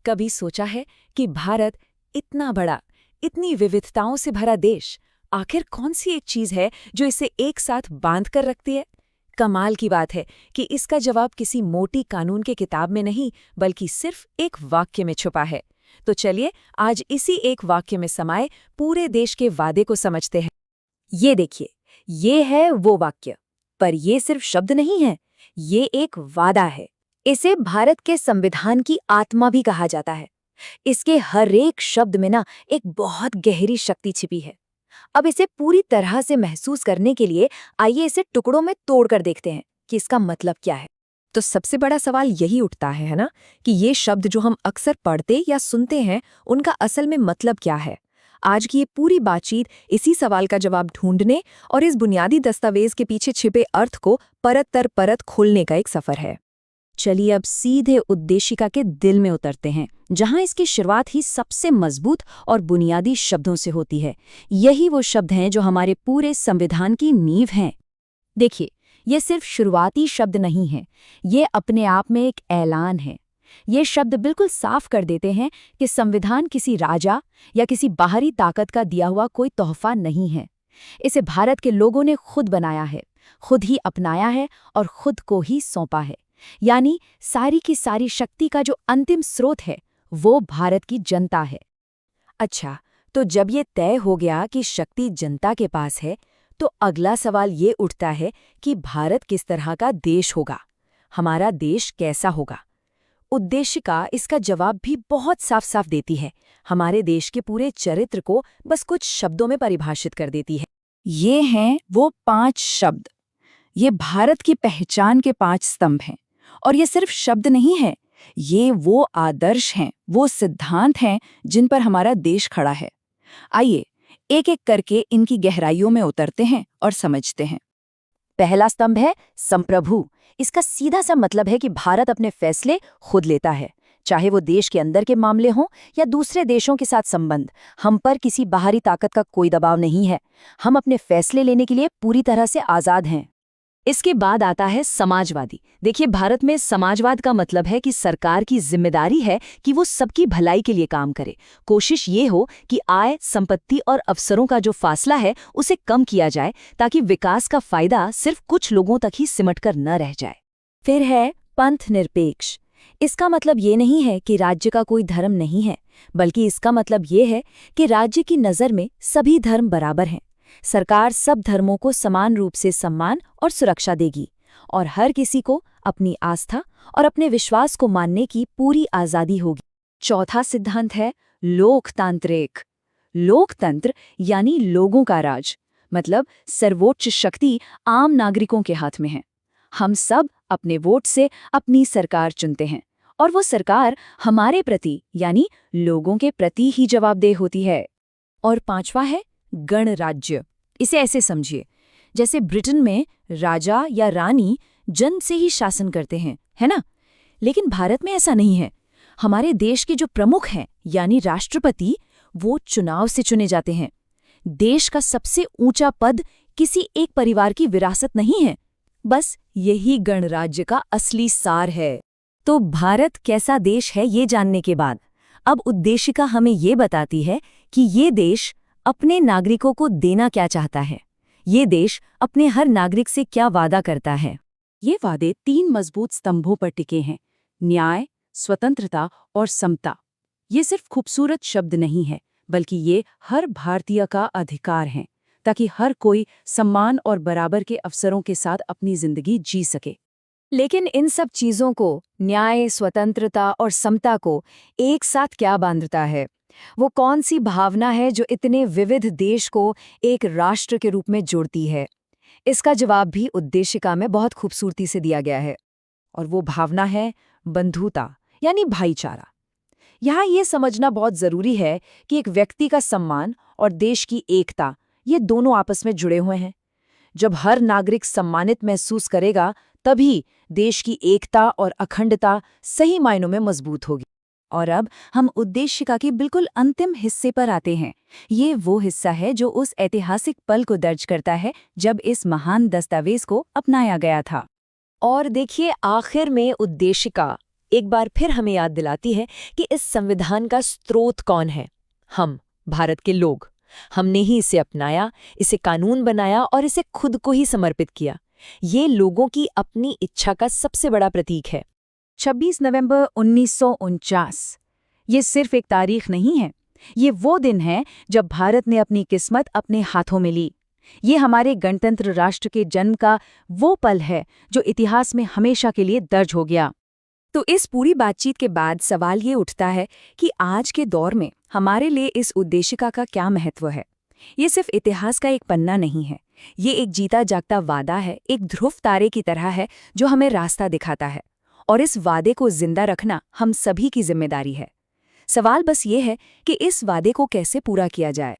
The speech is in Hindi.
कभी सोचा है कि भारत इतना बड़ा, इतनी विविधताओं से भरा देश, आखिर कौन सी एक चीज है जो इसे एक साथ बांध कर रखती है? कमाल की बात है कि इसका जवाब किसी मोटी कानून के किताब में नहीं, बल्कि सिर्फ एक वाक्य में छुपा है। तो चलिए आज इसी एक वाक्य में समाये पूरे देश के वादे को समझते हैं। ये देखिए, ये है वो वाक्य, पर ये सिर्फ शब्द नहीं है, ये एक वादा है। इसे भारत के संविधान की आत्मा भी कहा जाता है। इसके हर एक शब्द में ना एक बहुत गहरी शक्ति छिपी है। अब इसे पूरी तरह से महसूस करने के लिए आइए इसे टुकड़ों में तोड़कर देखते हैं कि इसका मतलब क्या है। तो सबसे बड़ा सवाल यही उठता है ना, कि ये शब्द जो हम अक्सर पढ़ते या सुनते हैं, उनका असल में मतलब क्या है? आज की ये पूरी बातचीत इसी सवाल का जवाब ढूंढने और इस बुनियादी दस्तावेज के पीछे छिपे अर्थ को परत दर परत खोलने का एक सफर है। चलिए अब सीधे उद्देशिका के दिल में उतरते हैं, जहां इसकी शुरुआत ही सबसे मजबूत और बुनियादी शब्दों से होती है। यही वो शब्द हैं जो हमारे पूरे संविधान की नींव हैं। देखिए, ये सिर्फ शुरुआती शब्द नहीं है, ये अपने आप में एक ऐलान है। ये शब्द बिल्कुल साफ कर देते हैं कि संविधान किसी राजा या किसी बाहरी ताकत का दिया हुआ कोई तोहफा नहीं है। इसे भारत के लोगों ने खुद बनाया है, खुद ही अपनाया है और खुद को ही सौंपा है। यानी सारी की सारी शक्ति का जो अंतिम स्रोत है, वो भारत की जनता है। अच्छा, तो जब ये तय हो गया कि शक्ति जनता के पास है, तो अगला सवाल ये उठता है कि भारत किस तरह का देश होगा, हमारा देश कैसा होगा? उद्देशिका इसका जवाब भी बहुत साफ साफ देती है, हमारे देश के पूरे चरित्र को बस कुछ शब्दों में परिभाषित कर देती है। ये हैं वो 5 शब्द। ये भारत की पहचान के 5 स्तंभ हैं। और ये सिर्फ शब्द नहीं है, ये वो आदर्श हैं, वो सिद्धांत हैं जिन पर हमारा देश खड़ा है। आइए एक एक करके इनकी गहराइयों में उतरते हैं और समझते हैं। पहला स्तंभ है संप्रभु। इसका सीधा सा मतलब है कि भारत अपने फैसले खुद लेता है, चाहे वो देश के अंदर के मामले हों या दूसरे देशों के साथ संबंध। हम पर किसी बाहरी ताकत का कोई दबाव नहीं है। हम अपने फैसले लेने के लिए पूरी तरह से आज़ाद हैं। इसके बाद आता है समाजवादी। देखिए, भारत में समाजवाद का मतलब है कि सरकार की जिम्मेदारी है कि वो सबकी भलाई के लिए काम करे। कोशिश ये हो कि आय, संपत्ति और अवसरों का जो फासला है उसे कम किया जाए, ताकि विकास का फायदा सिर्फ कुछ लोगों तक ही सिमटकर न रह जाए। फिर है पंथ निरपेक्ष। इसका मतलब ये नहीं है कि राज्य का कोई धर्म नहीं है, बल्कि इसका मतलब ये है कि राज्य की नज़र में सभी धर्म बराबर हैं। सरकार सब धर्मों को समान रूप से सम्मान और सुरक्षा देगी और हर किसी को अपनी आस्था और अपने विश्वास को मानने की पूरी आज़ादी होगी। चौथा सिद्धांत है लोकतांत्रिक। लोकतंत्र यानी लोगों का राज, मतलब सर्वोच्च शक्ति आम नागरिकों के हाथ में है। हम सब अपने वोट से अपनी सरकार चुनते हैं और वो सरकार हमारे प्रति यानी लोगों के प्रति ही जवाबदेह होती है। और पांचवा है गणराज्य। इसे ऐसे समझिए, जैसे ब्रिटेन में राजा या रानी जन से ही शासन करते हैं, है ना? लेकिन भारत में ऐसा नहीं है। हमारे देश के जो प्रमुख हैं यानी राष्ट्रपति, वो चुनाव से चुने जाते हैं। देश का सबसे ऊंचा पद किसी एक परिवार की विरासत नहीं है। बस यही गणराज्य का असली सार है। तो भारत कैसा देश है, ये जानने के बाद अब उद्देशिका हमें ये बताती है कि ये देश अपने नागरिकों को देना क्या चाहता है। ये देश अपने हर नागरिक से क्या वादा करता है। ये वादे 3 मजबूत स्तंभों पर टिके हैं: न्याय, स्वतंत्रता और समता। ये सिर्फ खूबसूरत शब्द नहीं है, बल्कि ये हर भारतीय का अधिकार है, ताकि हर कोई सम्मान और बराबर के अवसरों के साथ अपनी जिंदगी जी सके। लेकिन इन सब चीजों को, न्याय, स्वतंत्रता और समता को एक साथ क्या बांधता है? वो कौन सी भावना है जो इतने विविध देश को एक राष्ट्र के रूप में जोड़ती है? इसका जवाब भी उद्देशिका में बहुत खूबसूरती से दिया गया है। और वो भावना है बंधुता यानी भाईचारा। यहाँ ये समझना बहुत जरूरी है कि एक व्यक्ति का सम्मान और देश की एकता, ये दोनों आपस में जुड़े हुए हैं। जब हर नागरिक सम्मानित महसूस करेगा, तभी देश की एकता और अखंडता सही मायनों में मजबूत होगी। और अब हम उद्देशिका के बिल्कुल अंतिम हिस्से पर आते हैं। ये वो हिस्सा है जो उस ऐतिहासिक पल को दर्ज करता है जब इस महान दस्तावेज को अपनाया गया था। और देखिए, आखिर में उद्देशिका एक बार फिर हमें याद दिलाती है कि इस संविधान का स्रोत कौन है। हम, भारत के लोग। हमने ही इसे अपनाया, इसे कानून बनाया और इसे खुद को ही समर्पित किया। ये लोगों की अपनी इच्छा का सबसे बड़ा प्रतीक है। 26 नवंबर 1949 ये सिर्फ एक तारीख नहीं है, ये वो दिन है जब भारत ने अपनी किस्मत अपने हाथों में ली। ये हमारे गणतंत्र राष्ट्र के जन्म का वो पल है जो इतिहास में हमेशा के लिए दर्ज हो गया। तो इस पूरी बातचीत के बाद सवाल ये उठता है कि आज के दौर में हमारे लिए इस उद्देशिका का क्या महत्व है। ये सिर्फ इतिहास का एक पन्ना नहीं है, ये एक जीता जागता वादा है, एक ध्रुव तारे की तरह है जो हमें रास्ता दिखाता है। और इस वादे को जिंदा रखना हम सभी की जिम्मेदारी है। सवाल बस ये है कि इस वादे को कैसे पूरा किया जाए।